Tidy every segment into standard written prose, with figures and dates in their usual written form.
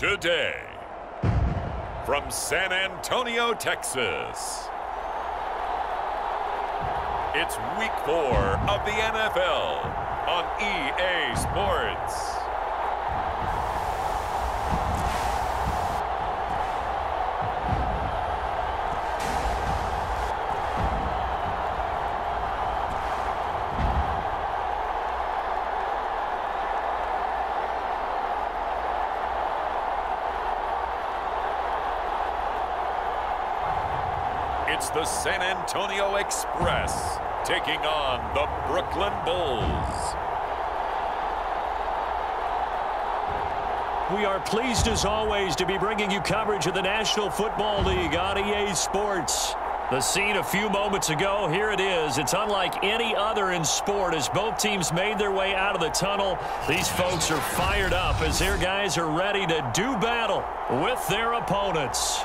Today, from San Antonio, Texas, it's Week 4 of the NFL on EA Sports. It's the San Antonio Express taking on the Brooklyn Bulls. We are pleased as always to be bringing you coverage of the National Football League on EA Sports. The scene a few moments ago, here it is. It's unlike any other in sport as both teams made their way out of the tunnel. These folks are fired up as their guys are ready to do battle with their opponents.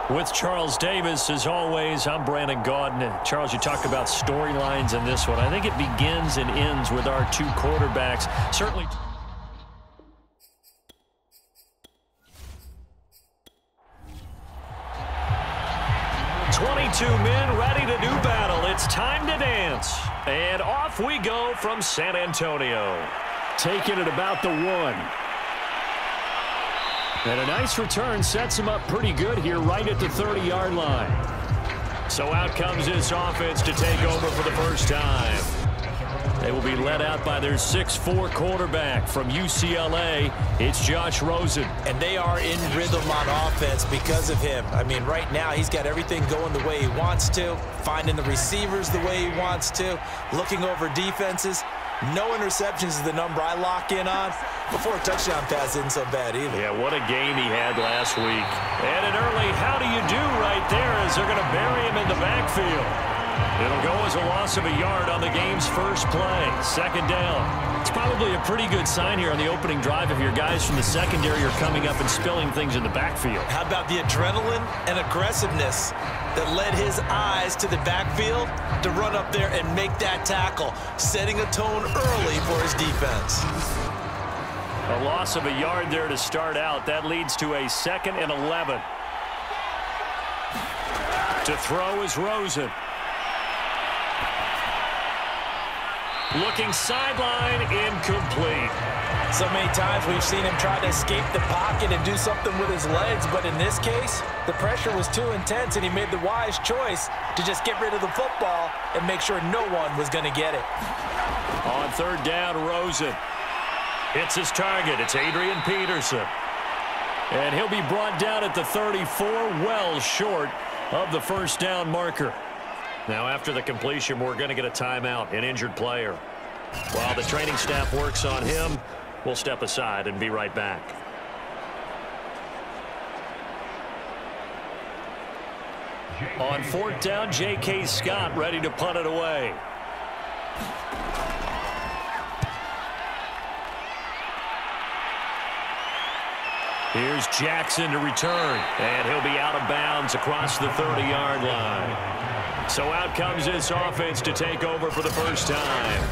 With Charles Davis, as always, I'm Brandon Gaudin. Charles, you talked about storylines in this one. I think it begins and ends with our two quarterbacks. Certainly. Men ready to do battle. It's time to dance. And off we go from San Antonio. Taking it about the 1. And a nice return sets him up pretty good here right at the 30-yard line. So out comes this offense to take over for the first time. They will be led out by their 6'4" quarterback from UCLA. It's Josh Rosen. And they are in rhythm on offense because of him. I mean, right now he's got everything going the way he wants to, finding the receivers the way he wants to, looking over defenses. No interceptions is the number I lock in on. Before a touchdown pass isn't so bad either. Yeah, what a game he had last week. And an early how do you do right there as they're going to bury him in the backfield. It'll go as a loss of a yard on the game's first play. Second down. It's probably a pretty good sign here on the opening drive if your guys from the secondary are coming up and spilling things in the backfield. How about the adrenaline and aggressiveness that led his eyes to the backfield to run up there and make that tackle, setting a tone early for his defense. A loss of a yard there to start out. That leads to a 2nd and 11. To throw is Rosen. Looking sideline, incomplete. So many times we've seen him try to escape the pocket and do something with his legs, but in this case, the pressure was too intense and he made the wise choice to just get rid of the football and make sure no one was going to get it. On third down, Rosen hits his target. It's Adrian Peterson. And he'll be brought down at the 34, well short of the first down marker. Now, after the completion, we're going to get a timeout, an injured player. While the training staff works on him, we'll step aside and be right back. On fourth down, J.K. Scott ready to punt it away. Here's Jackson to return, and he'll be out of bounds across the 30-yard line. So out comes this offense to take over for the first time.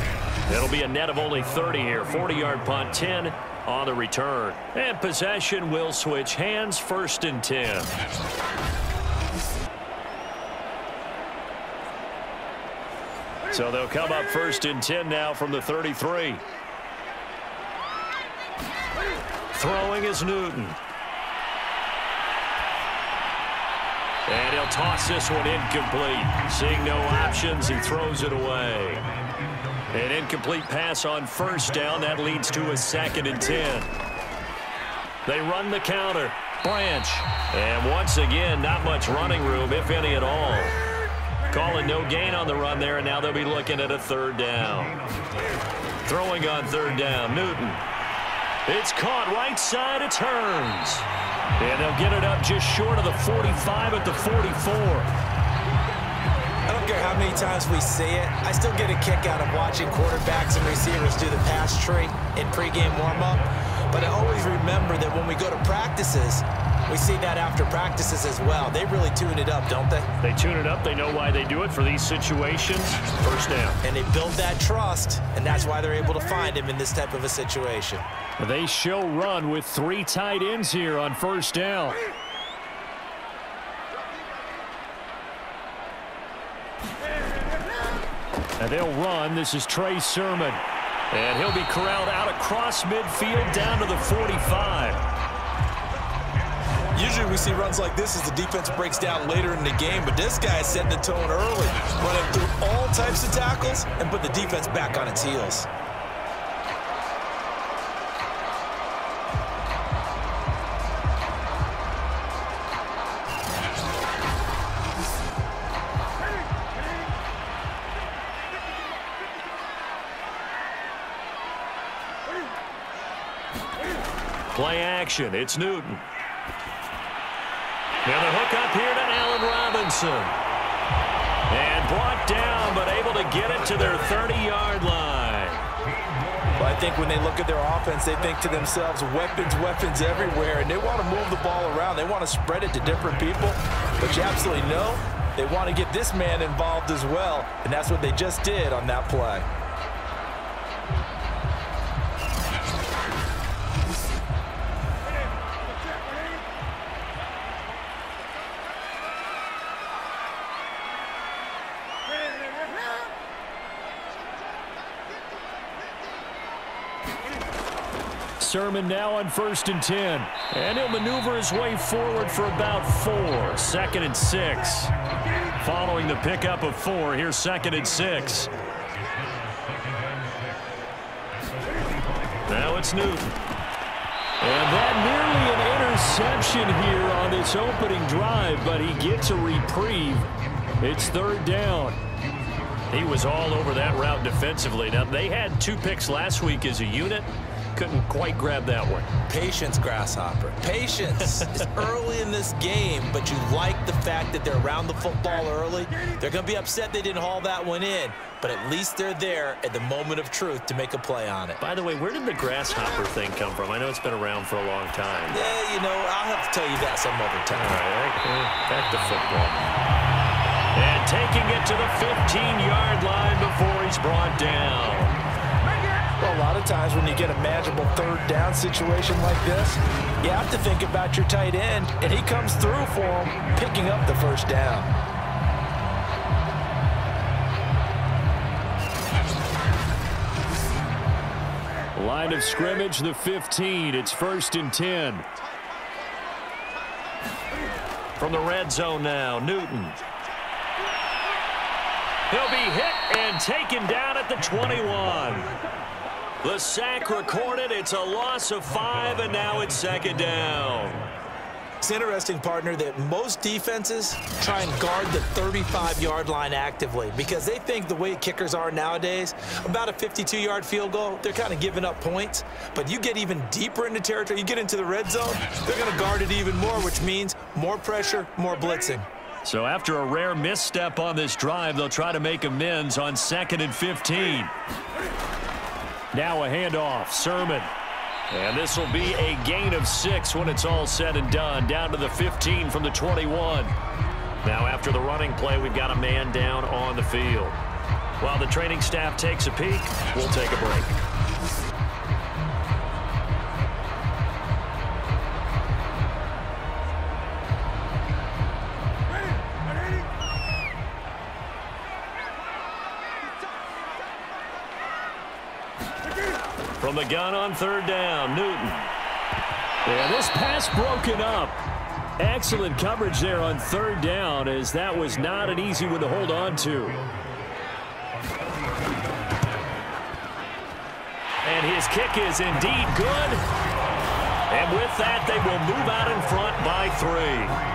It'll be a net of only 30 here. 40-yard punt, 10 on the return. And possession will switch hands, 1st and 10. So they'll come up 1st and 10 now from the 33. Throwing is Newton. And he'll toss this one incomplete. Seeing no options, he throws it away. An incomplete pass on first down. That leads to a 2nd and 10. They run the counter. Branch. And once again, not much running room, if any at all. Calling no gain on the run there, and now they'll be looking at a 3rd down. Throwing on 3rd down, Newton. It's caught right side. It turns. And they'll get it up just short of the 45 at the 44. I don't care how many times we say it, I still get a kick out of watching quarterbacks and receivers do the pass tree in pregame warm-up. But I always remember that when we go to practices, we see that after practices as well. They really tune it up, don't they? They tune it up. They know why they do it for these situations. First down. And they build that trust, and that's why they're able to find him in this type of a situation. They show run with 3 tight ends here on first down. And they'll run. This is Trey Sermon. And he'll be corralled out across midfield down to the 45. Usually we see runs like this as the defense breaks down later in the game, but this guy is setting the tone early, running through all types of tackles and put the defense back on its heels. Play action. It's Newton. Now the hook up here to Allen Robinson. And brought down, but able to get it to their 30-yard line. Well, I think when they look at their offense, they think to themselves, weapons, weapons everywhere, and they want to move the ball around. They want to spread it to different people, but you absolutely know they want to get this man involved as well, and that's what they just did on that play. Sermon now on 1st and 10. And he'll maneuver his way forward for about 4. 2nd and 6. Following the pickup of 4, here's 2nd and 6. Now it's Newton. And that nearly an interception here on this opening drive, but he gets a reprieve. It's 3rd down. He was all over that route defensively. Now, they had 2 picks last week as a unit. Couldn't quite grab that one. Patience, Grasshopper. Patience. It's early in this game, but you like the fact that they're around the football early. They're going to be upset they didn't haul that one in, but at least they're there at the moment of truth to make a play on it. By the way, where did the grasshopper thing come from? I know it's been around for a long time. Yeah, you know, I'll have to tell you that some other time. All right, back to football. And taking it to the 15-yard line before he's brought down. Well, a lot of times when you get a manageable 3rd down situation like this, you have to think about your tight end, and he comes through for him, picking up the 1st down. Line of scrimmage, the 15. It's 1st and 10. From the red zone now, Newton. He'll be hit and taken down at the 21. The sack recorded. It's a loss of 5, and now it's 2nd down. It's interesting, partner, that most defenses try and guard the 35-yard line actively because they think the way kickers are nowadays, about a 52-yard field goal, they're kind of giving up points. But you get even deeper into territory, you get into the red zone, they're going to guard it even more, which means more pressure, more blitzing. So after a rare misstep on this drive, they'll try to make amends on 2nd and 15. Now a handoff, Sermon. And this will be a gain of 6 when it's all said and done, down to the 15 from the 21. Now after the running play, we've got a man down on the field. While the training staff takes a peek, we'll take a break. From the gun on 3rd down, Newton. And this pass broken up. Excellent coverage there on 3rd down, as that was not an easy one to hold on to. And his kick is indeed good. And with that, they will move out in front by 3.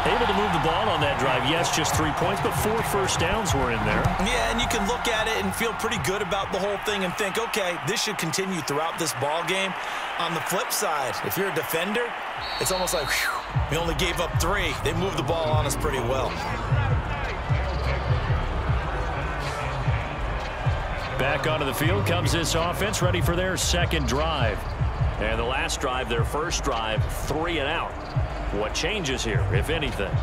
Able to move the ball on that drive. Yes, just 3 points, but 4 first downs were in there. Yeah, and you can look at it and feel pretty good about the whole thing and think, okay, this should continue throughout this ball game. On the flip side, if you're a defender, it's almost like, whew, we only gave up 3. They moved the ball on us pretty well. Back onto the field comes this offense, ready for their 2nd drive. And the last drive, their first drive, 3 and out. What changes here, if anything?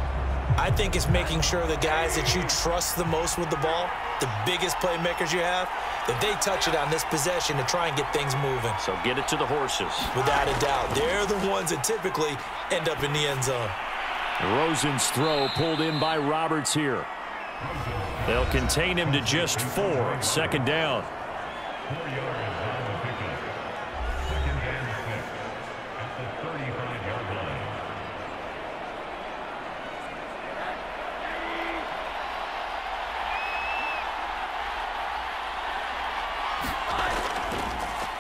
I think it's making sure the guys that you trust the most with the ball, the biggest playmakers you have, that they touch it on this possession to try and get things moving. So get it to the horses. Without a doubt. They're the ones that typically end up in the end zone. Rosen's throw pulled in by Roberts here. They'll contain him to just 4. 2nd down.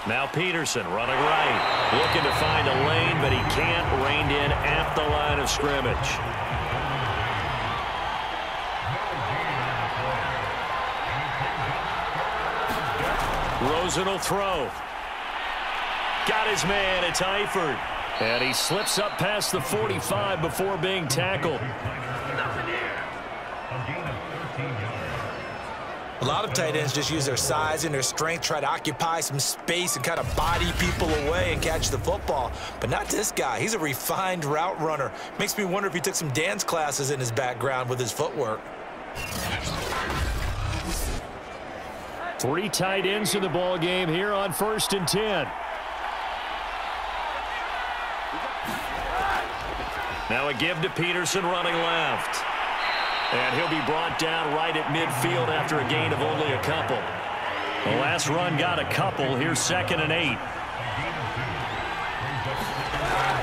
Now Peterson running right, looking to find a lane, but he can't. Reined in at the line of scrimmage. Rosen will throw. Got his man. It's Eifert. And he slips up past the 45 before being tackled. A lot of tight ends just use their size and their strength, try to occupy some space and kind of body people away and catch the football. But not this guy. He's a refined route runner. Makes me wonder if he took some dance classes in his background with his footwork. 3 tight ends in the ball game here on 1st and 10. Now a give to Peterson running left. And he'll be brought down right at midfield after a gain of only a couple. The last run got a couple. Here's 2nd and 8.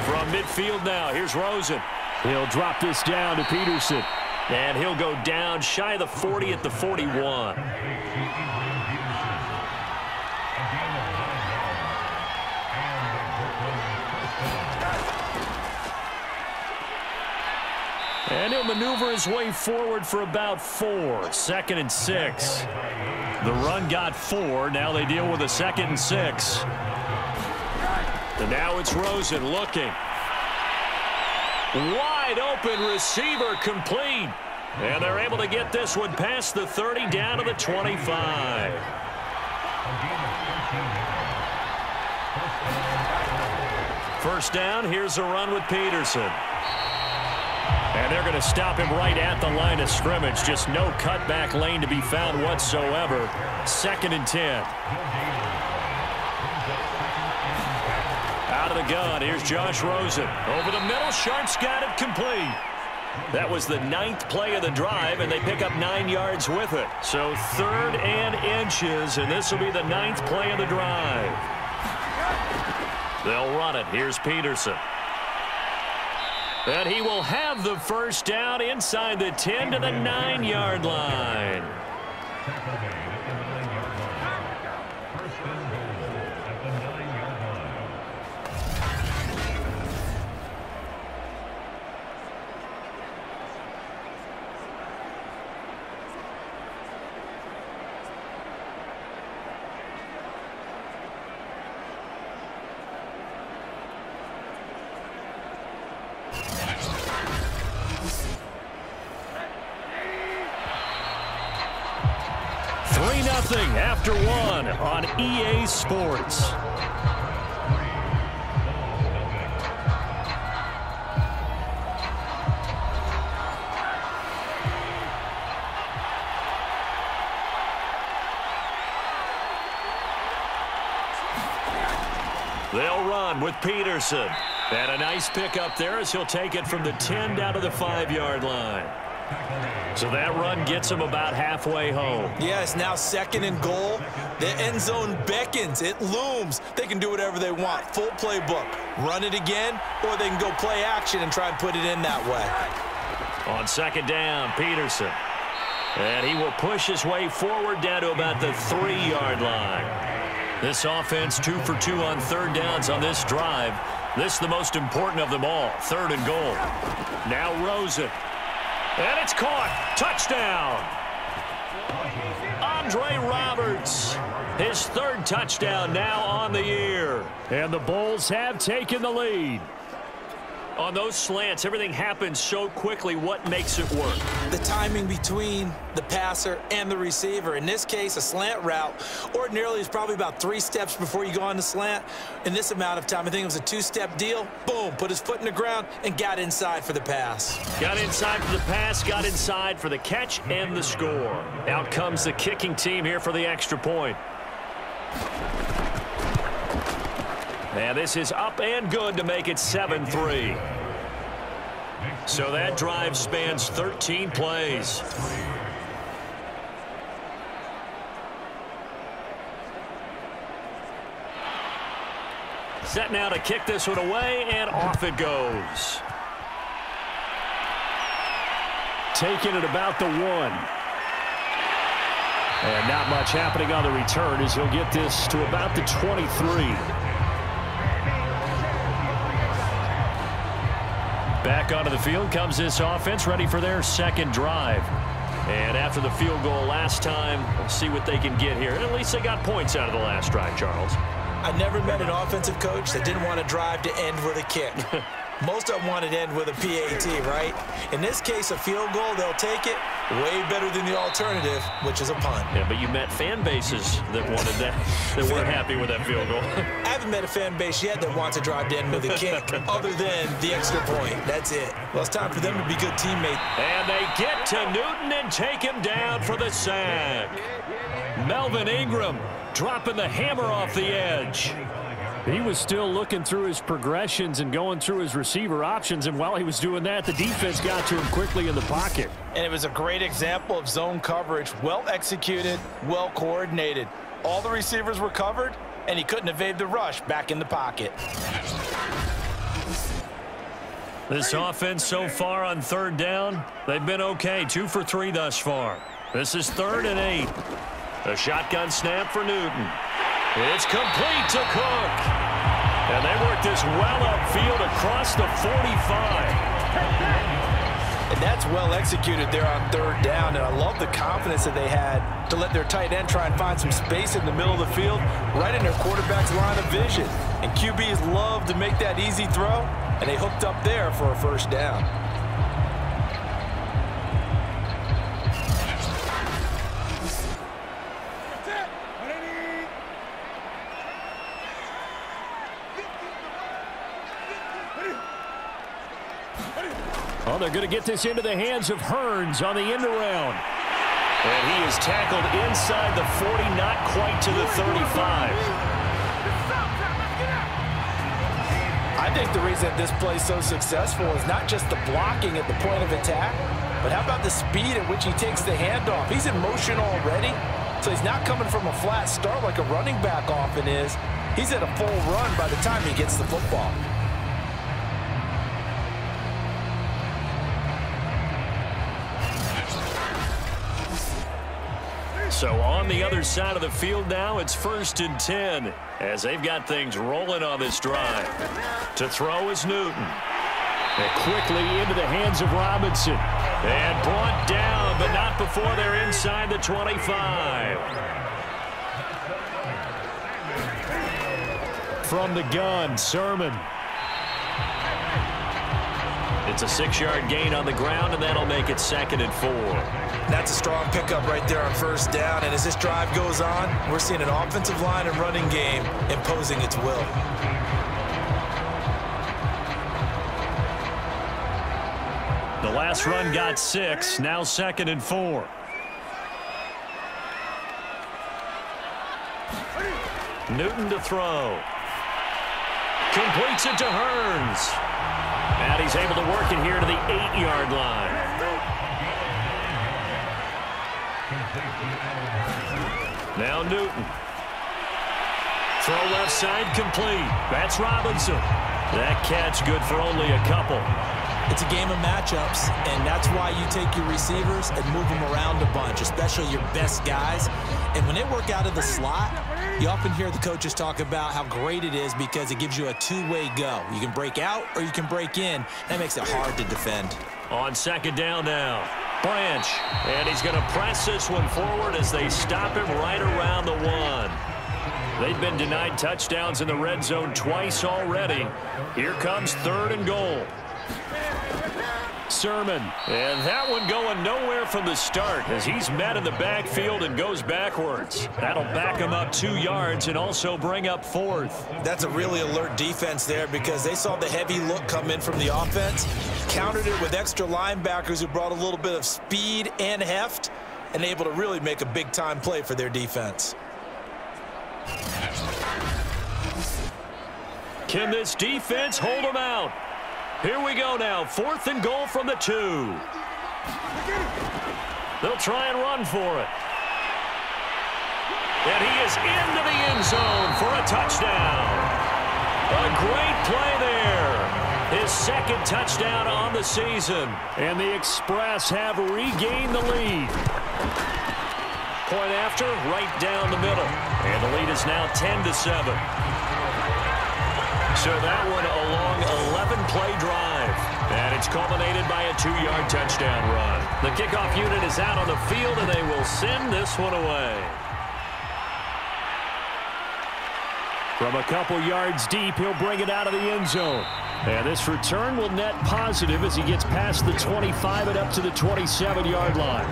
From midfield now, here's Rosen. He'll drop this down to Peterson. And he'll go down shy of the 40 at the 41. And he'll maneuver his way forward for about 4. 2nd and 6. The run got 4. Now they deal with a 2nd and 6. And now it's Rosen looking. Wide open receiver complete. And they're able to get this one past the 30 down to the 25. First down, here's a run with Peterson. And they're going to stop him right at the line of scrimmage. Just no cutback lane to be found whatsoever. 2nd and 10. Out of the gun, here's Josh Rosen. Over the middle, Sharp's got it complete. That was the 9th play of the drive, and they pick up 9 yards with it. So 3rd and inches, and this will be the 9th play of the drive. They'll run it. Here's Peterson. And he will have the first down inside the 10 to the 9-yard line. After 1 on EA Sports. They'll run with Peterson. And a nice pickup there as he'll take it from the 10 down to the 5-yard line. So that run gets him about halfway home. Yeah, it's now 2nd and goal. The end zone beckons. It looms. They can do whatever they want. Full playbook. Run it again, or they can go play action and try and put it in that way. On 2nd down, Peterson. And he will push his way forward down to about the 3-yard line. This offense 2 for 2 on 3rd downs on this drive. This is the most important of them all. 3rd and goal. Now Rosen. And it's caught. Touchdown. Andre Roberts. His 3rd touchdown now on the year. And the Bulls have taken the lead. On those slants, everything happens so quickly. What makes it work? The timing between the passer and the receiver. In this case, a slant route ordinarily is probably about 3 steps before you go on the slant. In this amount of time, I think it was a 2-step deal. Boom, put his foot in the ground and got inside for the pass. Got inside for the pass, got inside for the catch and the score. Out comes the kicking team here for the extra point. And this is up and good to make it 7-3. So that drive spans 13 plays. Set now to kick this one away, and off it goes. Taking it about the 1. And not much happening on the return as he'll get this to about the 23. Back onto the field comes this offense, ready for their 2nd drive. And after the field goal last time, we'll see what they can get here. And at least they got points out of the last drive, Charles. I never met an offensive coach that didn't want to drive to end with a kick. Most of them wanted to end with a PAT, right? In this case, a field goal, they'll take it way better than the alternative, which is a punt. Yeah, but you met fan bases that wanted that, that weren't happy with that field goal. I haven't met a fan base yet that wants to drive to end with a kick, other than the extra point. That's it. Well, it's time for them to be good teammates. And they get to Newton and take him down for the sack. Melvin Ingram dropping the hammer off the edge. He was still looking through his progressions and going through his receiver options, and while he was doing that, the defense got to him quickly in the pocket. And it was a great example of zone coverage, well executed, well coordinated. All the receivers were covered, and he couldn't evade the rush back in the pocket. This offense so far on third down, they've been okay. 2 for 3 thus far. This is 3rd and 8. A shotgun snap for Newton. It's complete to Cook. And they work this well upfield across the 45. And that's well executed there on 3rd down. And I love the confidence that they had to let their tight end try and find some space in the middle of the field, right in their quarterback's line of vision. And QBs love to make that easy throw, and they hooked up there for a 1st down. Well, they're going to get this into the hands of Hearns on the end around. And he is tackled inside the 40, not quite to the 35. I think the reason this play is so successful is not just the blocking at the point of attack, but how about the speed at which he takes the handoff? He's in motion already, so he's not coming from a flat start like a running back often is. He's at a full run by the time he gets the football. So on the other side of the field now, it's 1st and 10 as they've got things rolling on this drive. To throw is Newton. And quickly into the hands of Robinson. And brought down, but not before they're inside the 25. From the gun, Sermon. It's a 6-yard gain on the ground, and that'll make it 2nd and 4. That's a strong pickup right there on 1st down. And as this drive goes on, we're seeing an offensive line and running game imposing its will. The last run got 6, now 2nd and 4. Newton to throw. Completes it to Hearns. And he's able to work it here to the 8-yard line. Now Newton. Throw left side complete. That's Robinson. That catch good for only a couple. It's a game of matchups, and that's why you take your receivers and move them around a bunch, especially your best guys. And when they work out of the slot, you often hear the coaches talk about how great it is because it gives you a two-way go. You can break out or you can break in. That makes it hard to defend. On 2nd down now, Branch. And he's going to press this one forward as they stop him right around the 1. They've been denied touchdowns in the red zone twice already. Here comes 3rd and goal. Sermon. And that one going nowhere from the start as he's met in the backfield and goes backwards. That'll back him up 2 yards and also bring up 4th. That's a really alert defense there because they saw the heavy look come in from the offense, countered it with extra linebackers who brought a little bit of speed and heft, and able to really make a big-time play for their defense. Can this defense hold them out? Here we go now, 4th and goal from the 2. They'll try and run for it. And he is into the end zone for a touchdown. A great play there. His 2nd touchdown on the season. And the Express have regained the lead. Point after, right down the middle. And the lead is now 10-7. So that one a long 11-play drive. And it's culminated by a 2-yard touchdown run. The kickoff unit is out on the field, and they will send this one away. From a couple yards deep, he'll bring it out of the end zone. And this return will net positive as he gets past the 25 and up to the 27-yard line.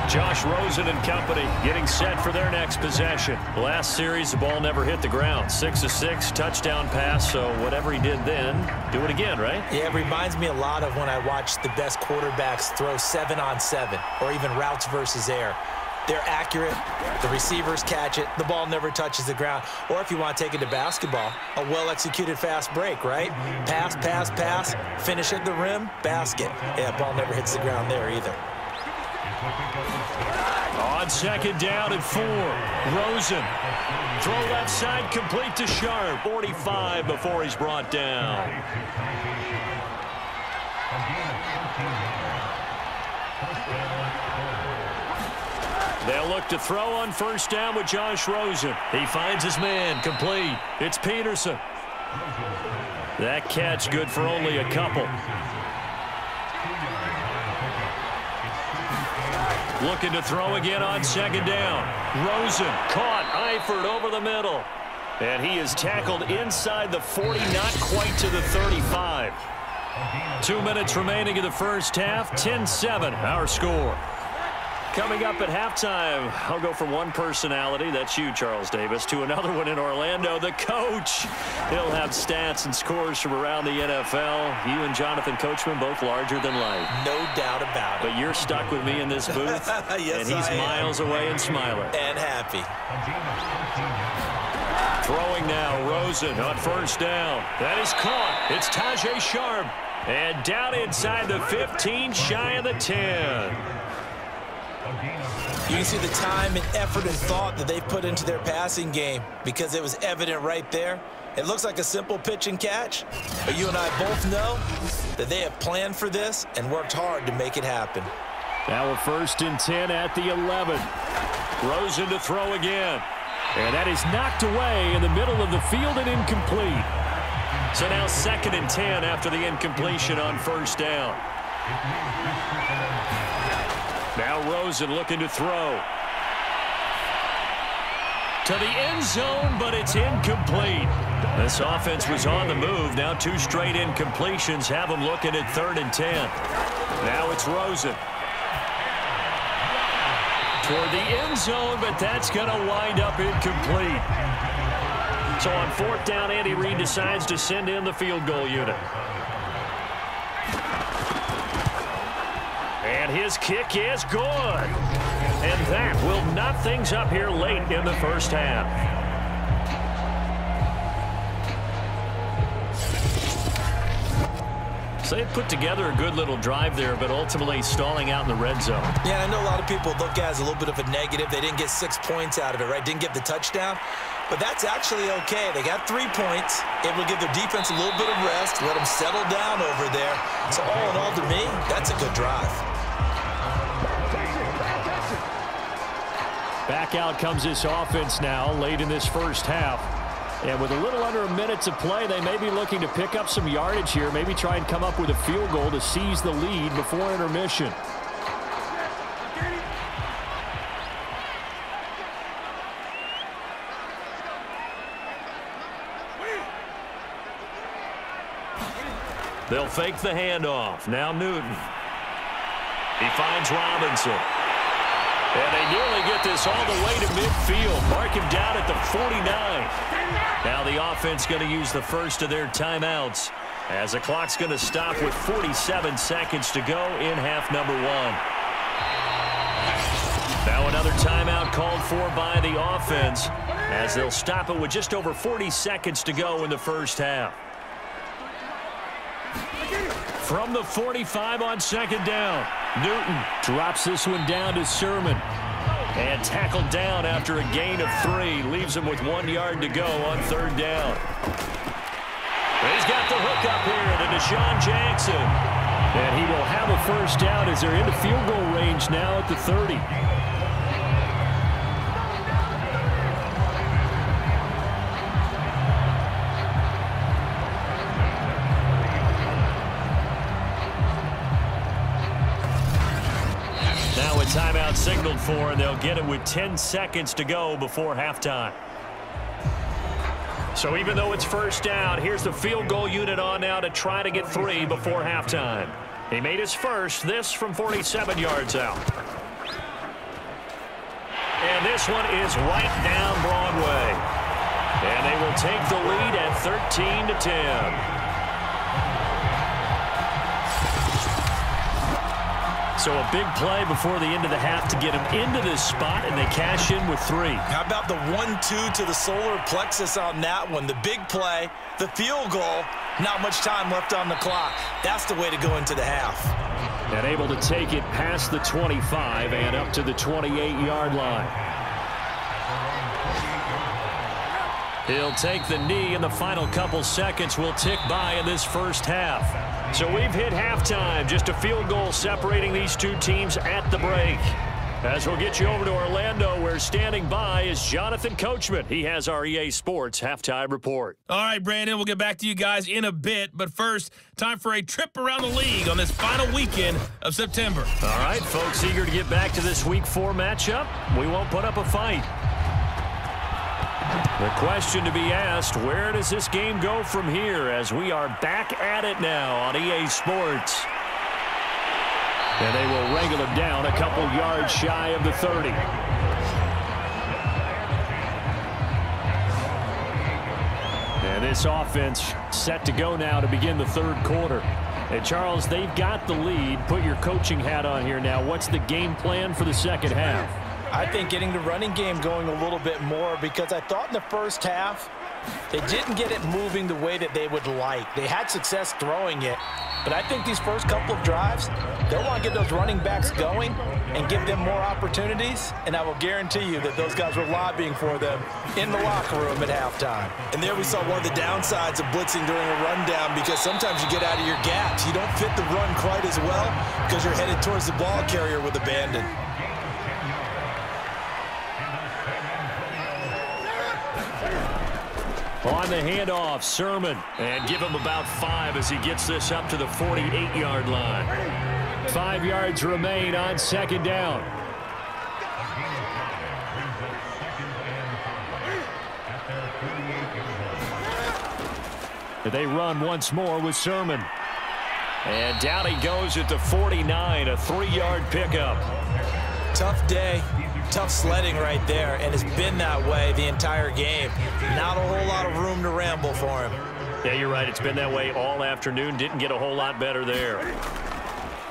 Josh Rosen and company getting set for their next possession. Last series, the ball never hit the ground. 6 of 6, touchdown pass, so whatever he did then, do it again, right? Yeah, it reminds me a lot of when I watched the best quarterbacks throw 7-on-7 or even routes versus air. They're accurate. The receivers catch it. The ball never touches the ground. Or if you want to take it to basketball, a well-executed fast break, right? Pass, pass, pass, finish at the rim, basket. Yeah, ball never hits the ground there either. On second down and 4, Rosen. Throw left side, complete to Sharp. 45 before he's brought down. They'll look to throw on first down with Josh Rosen. He finds his man, complete. It's Peterson. That catch good for only a couple. Looking to throw again on second down. Rosen caught, Eifert over the middle. And he is tackled inside the 40, not quite to the 35. 2 minutes remaining in the first half, 10-7, our score. Coming up at halftime, I'll go from one personality, that's you, Charles Davis, to another one in Orlando, the coach. He'll have stats and scores from around the NFL. You and Jonathan Coachman, both larger than life. No doubt about it. But you're stuck with me in this booth, yes, and he's miles away and smiling. And happy. Throwing now, Rosen on first down. That is caught. It's Tajae Sharp. And down inside the 15, shy of the 10. You can see the time and effort and thought that they've put into their passing game because it was evident right there. It looks like a simple pitch and catch, but you and I both know that they have planned for this and worked hard to make it happen. Now a 1st and 10 at the 11. Rosen to throw again. And that is knocked away in the middle of the field and incomplete. So now 2nd and 10 after the incompletion on first down. Now Rosen looking to throw. To the end zone, but it's incomplete. This offense was on the move. Now 2 straight incompletions have them looking at 3rd and 10. Now it's Rosen. Toward the end zone, but that's going to wind up incomplete. So on 4th down, Andy Reid decides to send in the field goal unit. And his kick is good. And that will knot things up here late in the first half. So they put together a good little drive there, but ultimately stalling out in the red zone. Yeah, I know a lot of people look at it as a little bit of a negative. They didn't get 6 points out of it, right? Didn't get the touchdown. But that's actually okay. They got 3 points, able to give their defense a little bit of rest, let them settle down over there. So all in all, to me, that's a good drive. Back out comes this offense now late in this first half. And with a little under a minute to play, they may be looking to pick up some yardage here, maybe try and come up with a field goal to seize the lead before intermission. They'll fake the handoff. Now Newton. He finds Robinson. And they nearly get this all the way to midfield. Mark him down at the 49. Now the offense going to use the first of their timeouts as the clock's going to stop with 47 seconds to go in half number 1. Now another timeout called for by the offense as they'll stop it with just over 40 seconds to go in the first half. From the 45 on second down, Newton drops this one down to Sermon. And tackled down after a gain of 3. Leaves him with 1 yard to go on 3rd down. He's got the hook up here to Deshaun Jackson. And he will have a first down as they're into field goal range now at the 30. signaled for, and they'll get it with 10 seconds to go before halftime. So even though it's first down, here's the field goal unit on now to try to get 3 before halftime. He made his first, this from 47 yards out. And this one is right down Broadway. And they will take the lead at 13-10. So a big play before the end of the half to get them into this spot, and they cash in with 3. How about the 1-2 to the solar plexus on that one? The big play, the field goal, not much time left on the clock. That's the way to go into the half. And able to take it past the 25 and up to the 28-yard line. He'll take the knee, and the final couple seconds will tick by in this first half. So we've hit halftime. Just a field goal separating these two teams at the break. As we'll get you over to Orlando, where standing by is Jonathan Coachman. He has our EA Sports Halftime Report. All right, Brandon, we'll get back to you guys in a bit. But first, time for a trip around the league on this final weekend of September. All right, folks, eager to get back to this Week 4 matchup. We won't put up a fight. The question to be asked, where does this game go from here as we are back at it now on EA Sports? And they will wrangle him down a couple yards shy of the 30. And this offense set to go now to begin the third quarter. And Charles, they've got the lead. Put your coaching hat on here now. What's the game plan for the second half? I think getting the running game going a little bit more, because I thought in the first half they didn't get it moving the way that they would like. They had success throwing it, but I think these first couple of drives, they'll want to get those running backs going and give them more opportunities, and I will guarantee you that those guys were lobbying for them in the locker room at halftime. And there we saw one of the downsides of blitzing during a rundown, because sometimes you get out of your gaps. You don't fit the run quite as well because you're headed towards the ball carrier with abandon. On the handoff, Sermon, and give him about 5 as he gets this up to the 48-yard line. 5 yards remain on second down. They run once more with Sermon. And down he goes at the 49, a 3-yard pickup. Tough day. Tough sledding right there, and it's been that way the entire game. Not a whole lot of room to ramble for him. Yeah, you're right. It's been that way all afternoon. Didn't get a whole lot better there.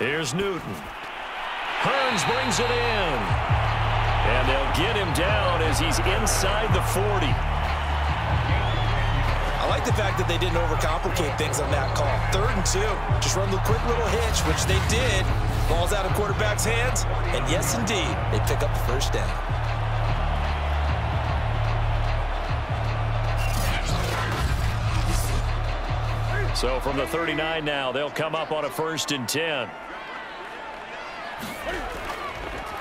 Here's Newton. Hearns brings it in. And they'll get him down as he's inside the 40. I like the fact that they didn't overcomplicate things on that call. 3rd and 2. Just run the quick little hitch, which they did. Ball's out of quarterback's hands, and yes, indeed, they pick up the first down. So from the 39 now, they'll come up on a 1st and 10.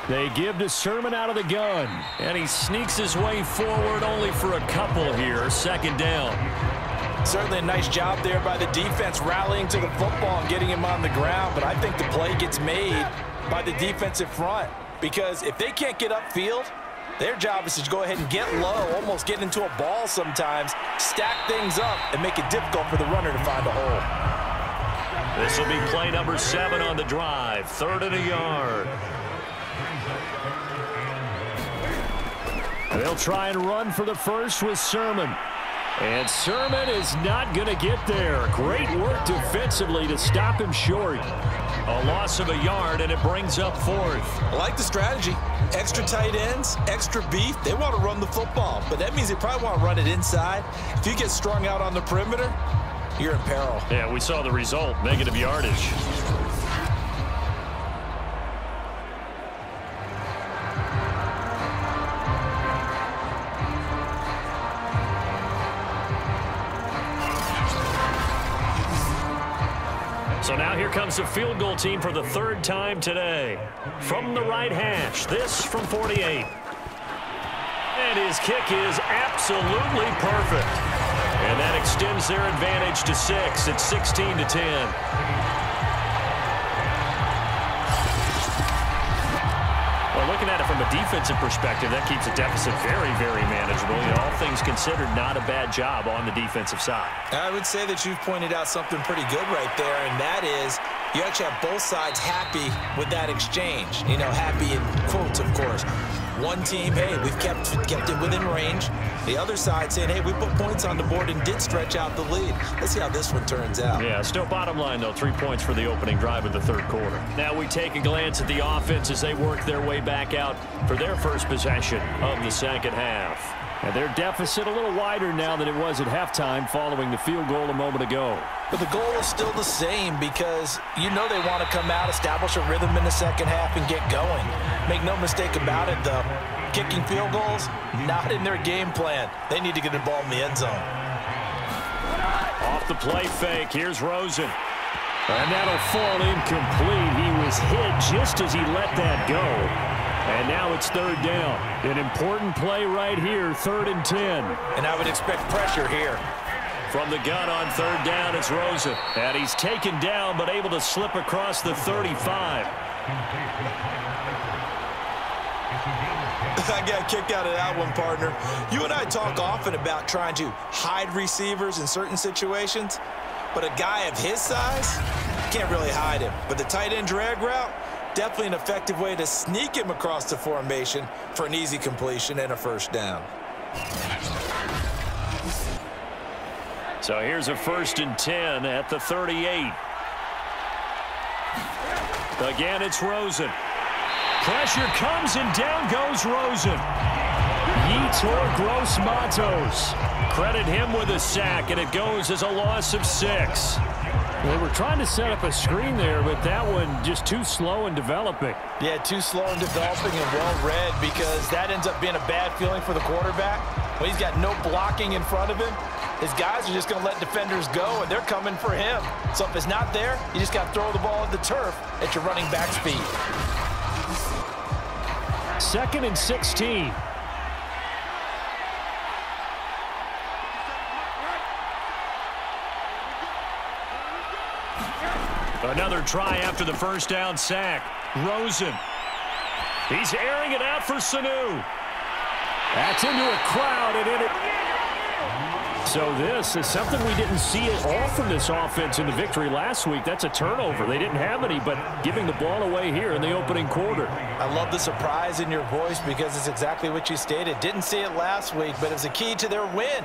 They give to Sermon out of the gun. And he sneaks his way forward only for a couple here. 2nd down. Certainly a nice job there by the defense rallying to the football and getting him on the ground, but I think the play gets made by the defensive front, because if they can't get upfield, their job is to go ahead and get low, almost get into a ball sometimes, stack things up, and make it difficult for the runner to find a hole. This will be play number 7 on the drive. 3rd and a yard. They'll try and run for the first with Sermon. And Sermon is not going to get there. Great work defensively to stop him short. A loss of a yard, and it brings up 4th. I like the strategy. Extra tight ends, extra beef. They want to run the football, but that means they probably want to run it inside. If you get strung out on the perimeter, you're in peril. Yeah, we saw the result, negative yardage. So now here comes the field goal team for the 3rd time today. From the right hash, this from 48. And his kick is absolutely perfect. And that extends their advantage to 6. It's 16-10. Well, looking at it from a defensive perspective, that keeps the deficit very, very manageable. You know, all things considered, not a bad job on the defensive side. I would say that you've pointed out something pretty good right there, and that is you actually have both sides happy with that exchange. You know, happy in quotes, of course. One team, hey, we've kept it within range. The other side saying, hey, we put points on the board and did stretch out the lead. Let's see how this one turns out. Yeah, still bottom line, though, 3 points for the opening drive of the third quarter. Now we take a glance at the offense as they work their way back out for their first possession of the second half. And their deficit a little wider now than it was at halftime following the field goal a moment ago. But the goal is still the same because you know they want to come out, establish a rhythm in the second half, and get going. Make no mistake about it, though. Kicking field goals, not in their game plan. They need to get the ball in the end zone. Off the play fake, here's Rosen. And that'll fall incomplete. He was hit just as he let that go. And now it's third down. An important play right here, 3rd and 10. And I would expect pressure here. From the gun on third down, it's Rosen. And he's taken down, but able to slip across the 35. I got a kick out of that one, partner. You and I talk often about trying to hide receivers in certain situations, but a guy of his size, can't really hide him. But the tight end drag route, definitely an effective way to sneak him across the formation for an easy completion and a first down. So here's a 1st and 10 at the 38. Again, it's Rosen. Pressure comes, and down goes Rosen. Yetur Gross-Matos. Credit him with a sack, and it goes as a loss of 6. They were trying to set up a screen there, but that one just too slow in developing. Yeah, too slow in developing and well read, because that ends up being a bad feeling for the quarterback. When he's got no blocking in front of him, his guys are just going to let defenders go, and they're coming for him. So if it's not there, you just got to throw the ball at the turf at your running back speed. 2nd and 16. Another try after the first down sack. Rosen. He's airing it out for Sanu. That's into a crowd and in it. So this is something we didn't see at all from this offense in the victory last week. That's a turnover. They didn't have any, but giving the ball away here in the opening quarter. I love the surprise in your voice because it's exactly what you stated. Didn't see it last week, but it was a key to their win.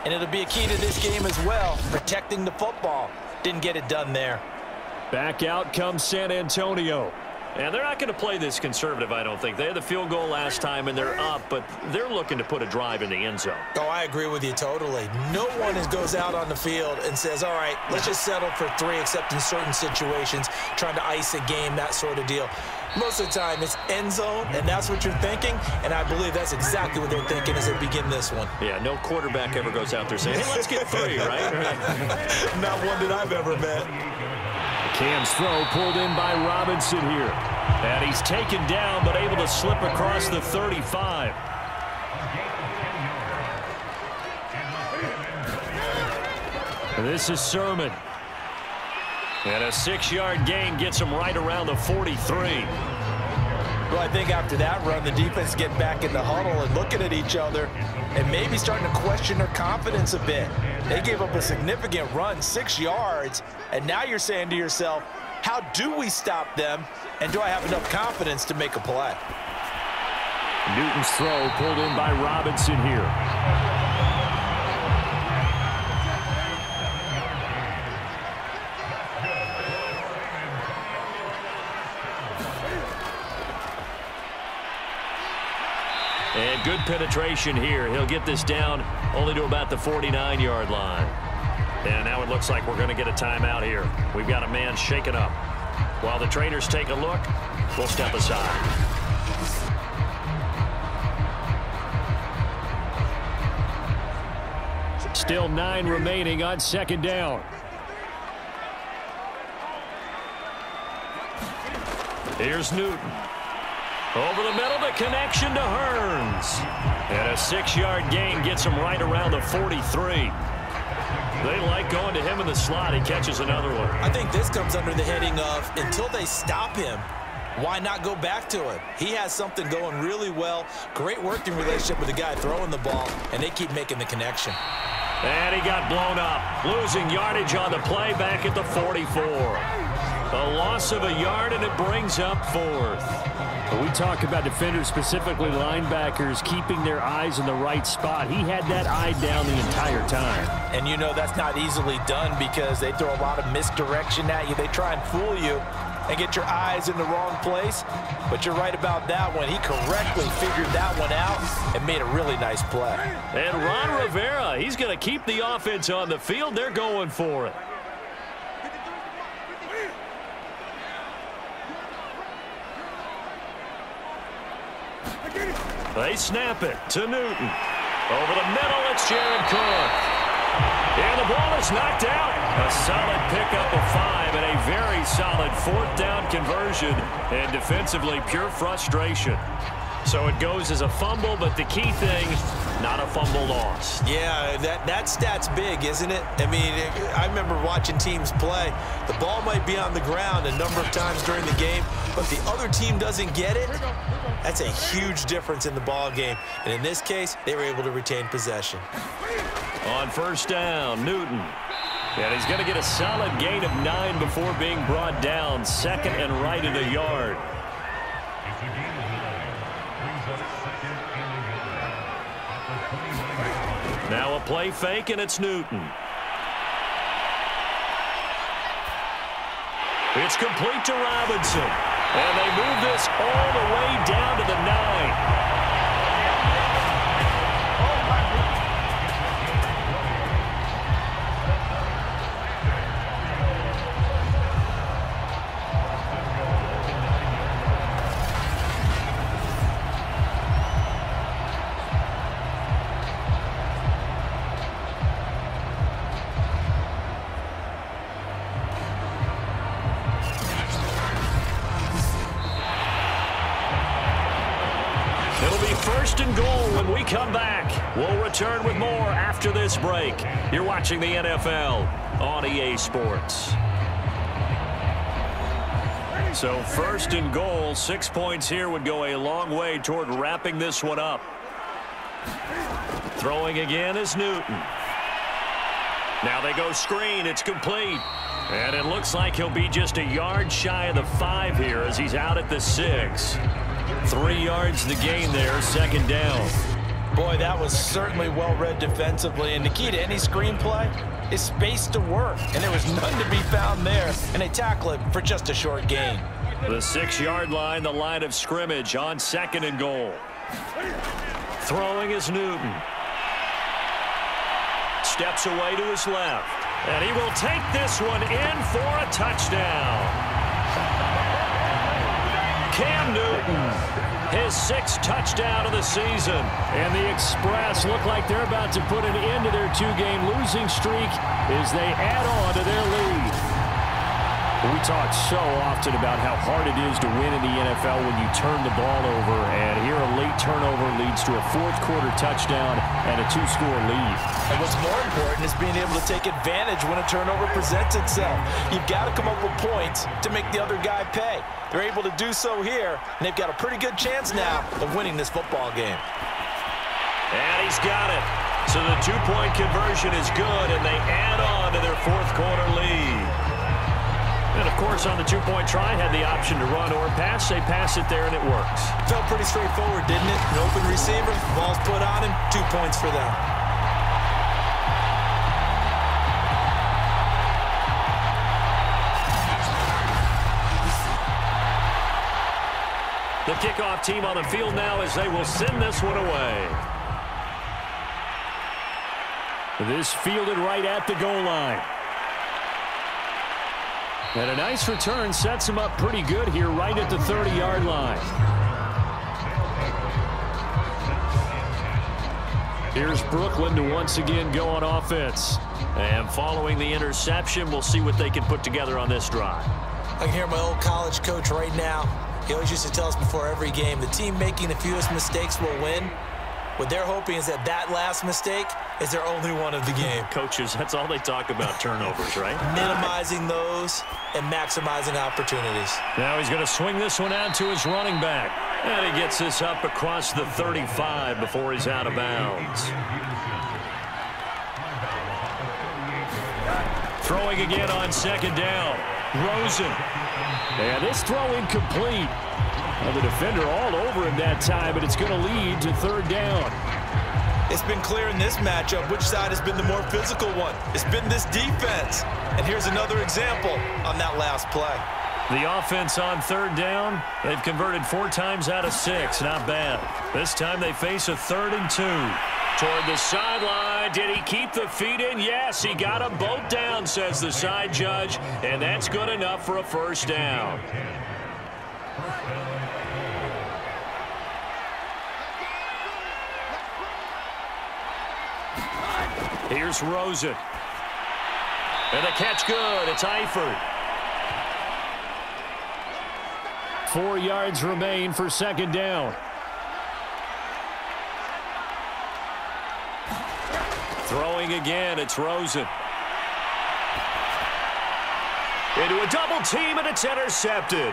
And it'll be a key to this game as well, protecting the football. Didn't get it done there. Back out comes San Antonio. And they're not going to play this conservative, I don't think. They had the field goal last time, and they're up, but they're looking to put a drive in the end zone. Oh, I agree with you totally. No one goes out on the field and says, all right, let's just settle for 3, except in certain situations, trying to ice a game, that sort of deal. Most of the time, it's end zone, and that's what you're thinking, and I believe that's exactly what they're thinking as they begin this one. Yeah, no quarterback ever goes out there saying, hey, let's get 3, right? Not one that I've ever met. Cam's throw pulled in by Robinson here. And he's taken down, but able to slip across the 35. And this is Sermon. And a 6-yard gain gets him right around the 43. Well, I think after that run, the defense get back in the huddle and looking at each other and maybe starting to question their confidence a bit. They gave up a significant run, 6 yards, and now you're saying to yourself, how do we stop them, and do I have enough confidence to make a play? Newton's throw pulled in by Robinson here. And good penetration here. He'll get this down only to about the 49-yard line. And now it looks like we're going to get a timeout here. We've got a man shaken up. While the trainers take a look, we'll step aside. Still 9 remaining on 2nd down. Here's Newton. Over the middle, the connection to Hearns. And a 6-yard gain gets him right around the 43. They like going to him in the slot. He catches another one. I think this comes under the heading of until they stop him, Why not go back to it? He has something going really well. Great working relationship with the guy throwing the ball, and they keep making the connection. And he got blown up, losing yardage on the play back at the 44. A loss of a yard, and it brings up fourth. We talk about defenders, specifically linebackers, keeping their eyes in the right spot. He had that eye down the entire time. And you know that's not easily done because they throw a lot of misdirection at you. They try and fool you and get your eyes in the wrong place. But you're right about that one. He correctly figured that one out and made a really nice play. And Ron Rivera, he's going to keep the offense on the field. They're going for it. They snap it to Newton. Over the middle, it's Jared Cook. And the ball is knocked out. A solid pickup of 5 and a very solid 4th down conversion. And defensively, pure frustration. So it goes as a fumble, but the key thing, not a fumble loss. Yeah, that stat's big, isn't it? I mean, I remember watching teams play. The ball might be on the ground a number of times during the game, but the other team doesn't get it. That's a huge difference in the ball game. And in this case, they were able to retain possession. On first down, Newton. And he's going to get a solid gain of 9 before being brought down. 2nd and right in the yard. Now a play fake, and it's Newton. It's complete to Robinson. And they move this all the way down to the 9. First and goal when we come back. We'll return with more after this break. You're watching the NFL on EA Sports. So first and goal, 6 points here would go a long way toward wrapping this one up. Throwing again is Newton. Now they go screen. It's complete. And it looks like he'll be just a yard shy of the 5 here as he's out at the 6. 3 yards to gain there, 2nd down. Boy, that was certainly well-read defensively. And the key to any screenplay is space to work. And there was none to be found there. And they tackle it for just a short gain. The 6-yard line, the line of scrimmage on 2nd and goal. Throwing is Newton. Steps away to his left. And he will take this one in for a touchdown. Cam Newton, his 6th touchdown of the season. And the Express look like they're about to put an end to their 2-game losing streak as they add on to their lead. We talk so often about how hard it is to win in the NFL when you turn the ball over, and here a late turnover leads to a 4th-quarter touchdown and a 2-score lead. And what's more important is being able to take advantage when a turnover presents itself. You've got to come up with points to make the other guy pay. They're able to do so here, and they've got a pretty good chance now of winning this football game. And he's got it. So the 2-point conversion is good, and they add on to their 4th-quarter lead. And, of course, on the 2-point try, had the option to run or pass. They pass it there, and it works. Felt pretty straightforward, didn't it? An open receiver, ball's put on him, 2 points for them. The kickoff team on the field now as they will send this one away. This fielded right at the goal line. And a nice return sets him up pretty good here right at the 30-yard line. Here's Brooklyn to once again go on offense. And following the interception, we'll see what they can put together on this drive. I can hear my old college coach right now. He always used to tell us before every game, the team making the fewest mistakes will win. What they're hoping is that last mistake is their only one of the game. Coaches, that's all they talk about, turnovers, right? Minimizing those and maximizing opportunities. Now he's going to swing this one out to his running back. And he gets this up across the 35 before he's out of bounds. Throwing again on second down. Rosen. And this throw incomplete. Well, the defender all over him that time, but it's going to lead to third down. It's been clear in this matchup which side has been the more physical one. It's been this defense. And here's another example on that last play. The offense on third down, they've converted 4 times out of 6. Not bad. This time they face a 3rd and 2. Toward the sideline. Did he keep the feet in? Yes, he got them both down, says the side judge. And that's good enough for a first down. Here's Rosen. And the catch good. It's Eifert. 4 yards remain for second down. Throwing again. It's Rosen. Into a double team, and it's intercepted.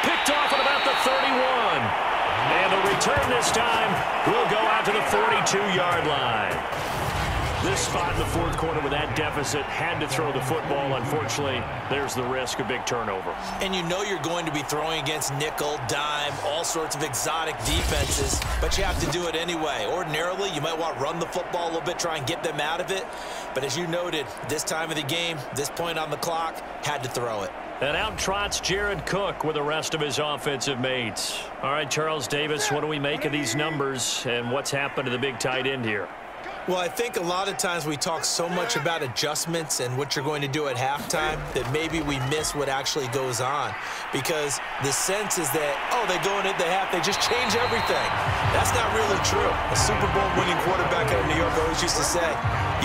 Picked off at about the 31. And the return this time will go out to the 42-yard line. This spot in the fourth quarter with that deficit had to throw the football. Unfortunately, there's the risk of big turnover. And you know you're going to be throwing against nickel, dime, all sorts of exotic defenses, but you have to do it anyway. Ordinarily, you might want to run the football a little bit, try and get them out of it. But as you noted, this time of the game, this point on the clock, had to throw it. And out trots Jared Cook with the rest of his offensive mates. All right, Charles Davis, what do we make of these numbers and what's happened to the big tight end here? Well, I think a lot of times we talk so much about adjustments and what you're going to do at halftime that maybe we miss what actually goes on, because the sense is that, oh, they go into the half, they just change everything. That's not really true. A Super Bowl winning quarterback out of New York always used to say,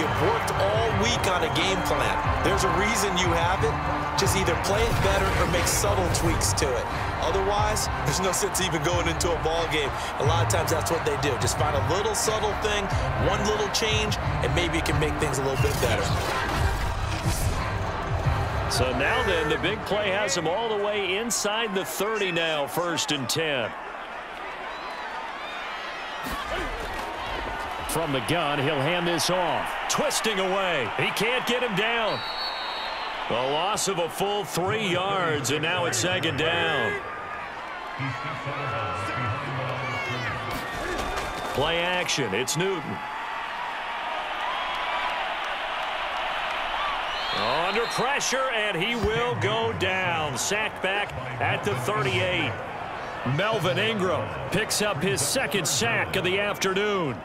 you've worked all week on a game plan. There's a reason you have it. Just either play it better or make subtle tweaks to it. Otherwise, there's no sense even going into a ball game. A lot of times that's what they do. Just find a little subtle thing, one little change, and maybe it can make things a little bit better. So now then, the big play has him all the way inside the 30 now, 1st and 10. From the gun, he'll hand this off. Twisting away. He can't get him down. A loss of a full 3 yards, and now it's second down. Play action. It's Newton. Under pressure, and he will go down. Sacked back at the 38. Melvin Ingram picks up his 2nd sack of the afternoon.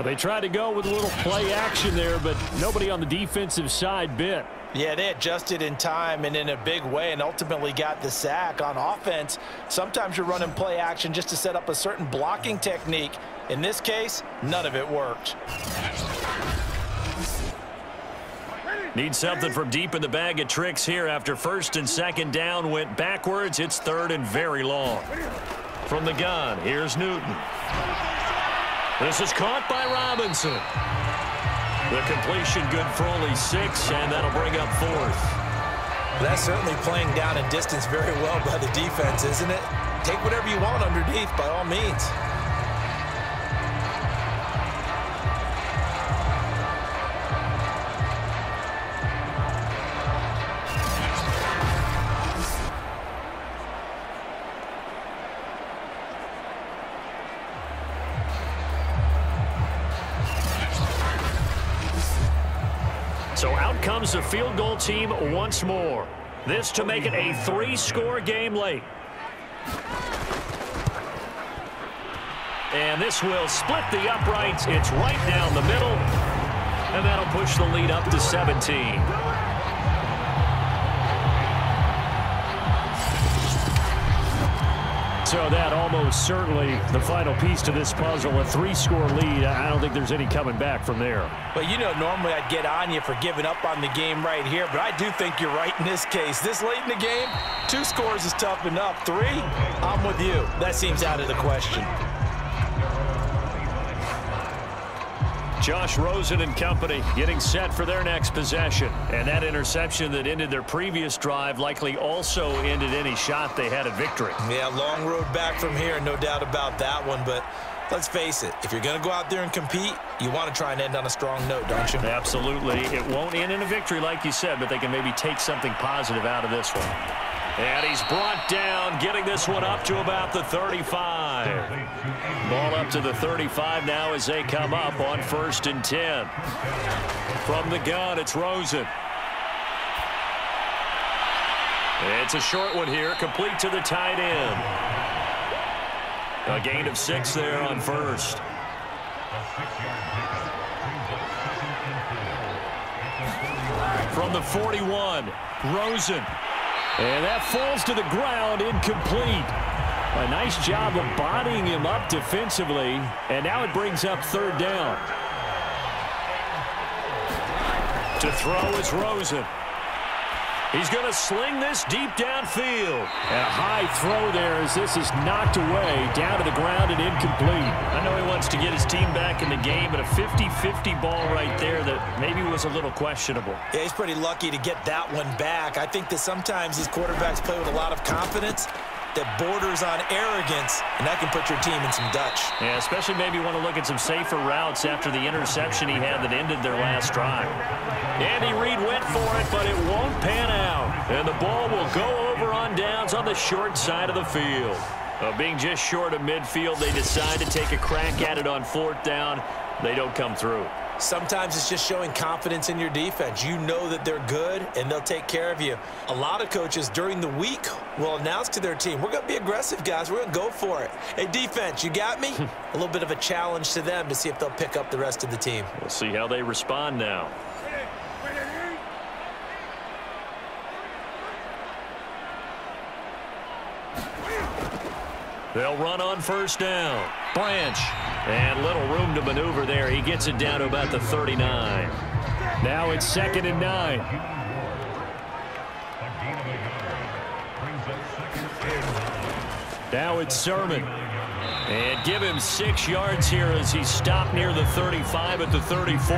They tried to go with a little play action there, but nobody on the defensive side bit. Yeah, they adjusted in time and in a big way and ultimately got the sack. On offense, sometimes you're running play action just to set up a certain blocking technique. In this case, none of it worked. Need something from deep in the bag of tricks here after 1st and 2nd down went backwards. It's 3rd and very long. From the gun, here's Newton. This is caught by Robinson. The completion good for only 6, and that'll bring up 4th. That's certainly playing down and distance very well by the defense, isn't it? Take whatever you want underneath, by all means. So out comes the field goal team once more. This to make it a 3-score game late. And this will split the uprights. It's right down the middle. And that'll push the lead up to 17. So that almost certainly the final piece to this puzzle, a 3-score lead. I don't think there's any coming back from there. Well, you know, normally I'd get on you for giving up on the game right here, but I do think you're right in this case. This late in the game, 2 scores is tough enough. 3, I'm with you. That seems out of the question. Josh Rosen and company getting set for their next possession. And that interception that ended their previous drive likely also ended any shot they had at victory. Yeah, long road back from here, no doubt about that one. But let's face it, if you're going to go out there and compete, you want to try and end on a strong note, don't you? Absolutely. It won't end in a victory like you said, but they can maybe take something positive out of this one. And he's brought down, getting this one up to about the 35. Ball up to the 35 now as they come up on 1st and 10. From the gun, it's Rosen. It's a short one here, complete to the tight end. A gain of 6 there on 1st. From the 41, Rosen. And that falls to the ground, incomplete. A nice job of bodying him up defensively, and now it brings up 3rd down. To throw is Rosen. He's going to sling this deep downfield. And a high throw there as this is knocked away, down to the ground and incomplete. I know he wants to get his team back in the game, but a 50-50 ball right there that maybe was a little questionable. Yeah, he's pretty lucky to get that one back. I think that sometimes these quarterbacks play with a lot of confidence that borders on arrogance, and that can put your team in some Dutch. Yeah, especially maybe want to look at some safer routes after the interception he had that ended their last drive. Andy Reid went for it, but it won't pan out. And the ball will go over on downs on the short side of the field. Being just short of midfield, they decide to take a crack at it on 4th down. They don't come through. Sometimes it's just showing confidence in your defense. You know that they're good, and they'll take care of you. A lot of coaches during the week will announce to their team, we're going to be aggressive, guys. We're going to go for it. Hey, defense, you got me? A little bit of a challenge to them to see if they'll pick up the rest of the team. We'll see how they respond now. They'll run on 1st down. Branch. And little room to maneuver there. He gets it down to about the 39. Now it's 2nd and 9. Now it's Sermon. And give him 6 yards here as he stopped near the 35 at the 34.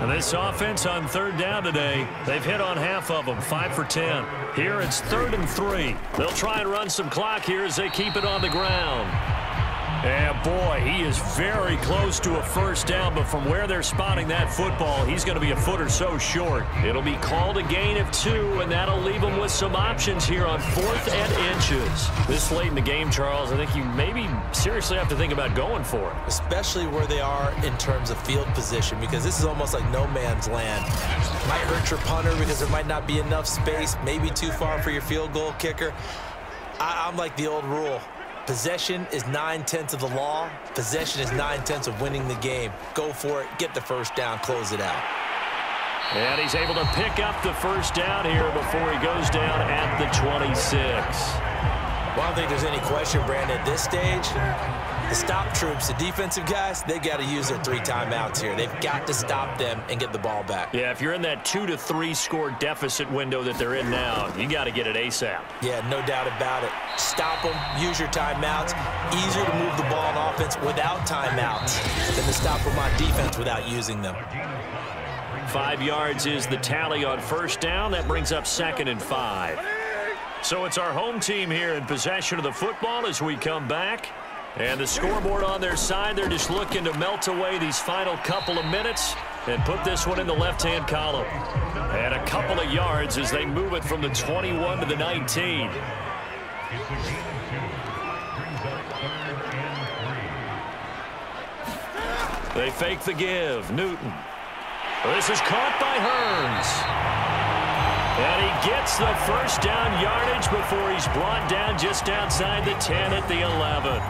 And this offense on 3rd down today, they've hit on half of them, 5 for 10. Here it's 3rd and 3. They'll try and run some clock here as they keep it on the ground. And boy, he is very close to a 1st down, but from where they're spotting that football, he's going to be a foot or so short. It'll be called a gain of 2, and that'll leave him with some options here on 4th and inches. This late in the game, Charles, I think you maybe seriously have to think about going for it. Especially where they are in terms of field position, because this is almost like no man's land. Might hurt your punter because there might not be enough space, maybe too far for your field goal kicker. I'm like the old rule. Possession is 9/10 of the law. Possession is 9/10 of winning the game. Go for it. Get the 1st down. Close it out. And he's able to pick up the 1st down here before he goes down at the 26. Well, I don't think there's any question, Brandon, at this stage. The stop troops, the defensive guys, they got to use their 3 timeouts here. They've got to stop them and get the ball back. Yeah, if you're in that 2 to 3 score deficit window that they're in now, you got to get it ASAP. Yeah, no doubt about it. Stop them, use your timeouts. Easier to move the ball on offense without timeouts than to stop them on defense without using them. 5 yards is the tally on 1st down. That brings up 2nd and 5. So it's our home team here in possession of the football as we come back. And the scoreboard on their side, they're just looking to melt away these final couple of minutes and put this one in the left-hand column. And a couple of yards as they move it from the 21 to the 19. They fake the give. Newton. This is caught by Hearns. And he gets the 1st down yardage before he's brought down just outside the 10 at the 11.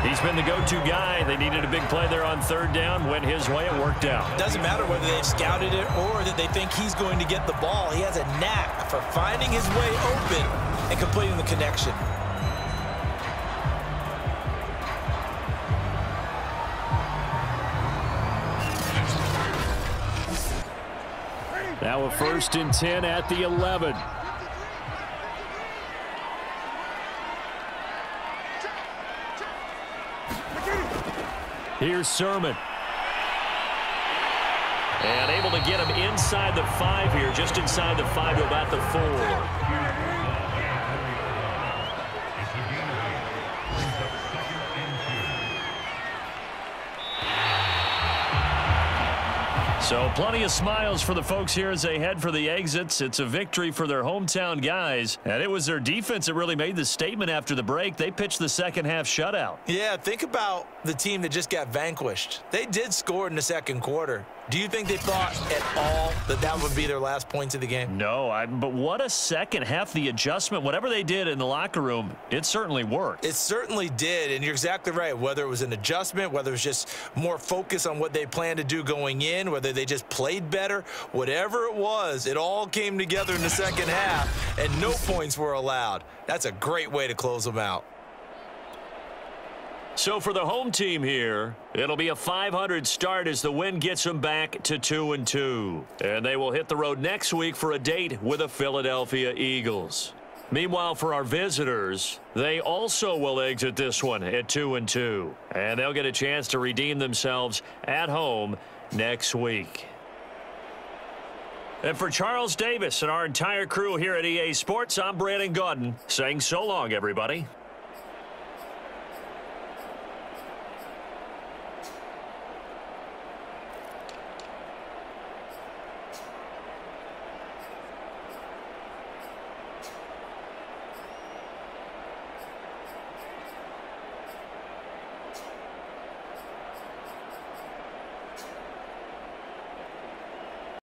He's been the go-to guy. They needed a big play there on 3rd down. Went his way. It worked out. Doesn't matter whether they've scouted it or that they think he's going to get the ball. He has a knack for finding his way open and completing the connection. Now a 1st and 10 at the 11. Here's Sermon. And able to get him inside the 5 here, just inside the 5 to about the 4. So plenty of smiles for the folks here as they head for the exits. It's a victory for their hometown guys. And it was their defense that really made the statement after the break. They pitched the second half shutout. Yeah, think about the team that just got vanquished. They did score in the second quarter. Do you think they thought at all that that would be their last points of the game? No, but what a second half. The adjustment, whatever they did in the locker room, it certainly worked. It certainly did, and you're exactly right. Whether it was an adjustment, whether it was just more focus on what they planned to do going in, whether they just played better, whatever it was, it all came together in the second half, and no points were allowed. That's a great way to close them out. So for the home team here, it'll be a .500 start as the win gets them back to 2-2. And they will hit the road next week for a date with the Philadelphia Eagles. Meanwhile, for our visitors, they also will exit this one at 2-2. And they'll get a chance to redeem themselves at home next week. And for Charles Davis and our entire crew here at EA Sports, I'm Brandon Gaudin saying so long, everybody.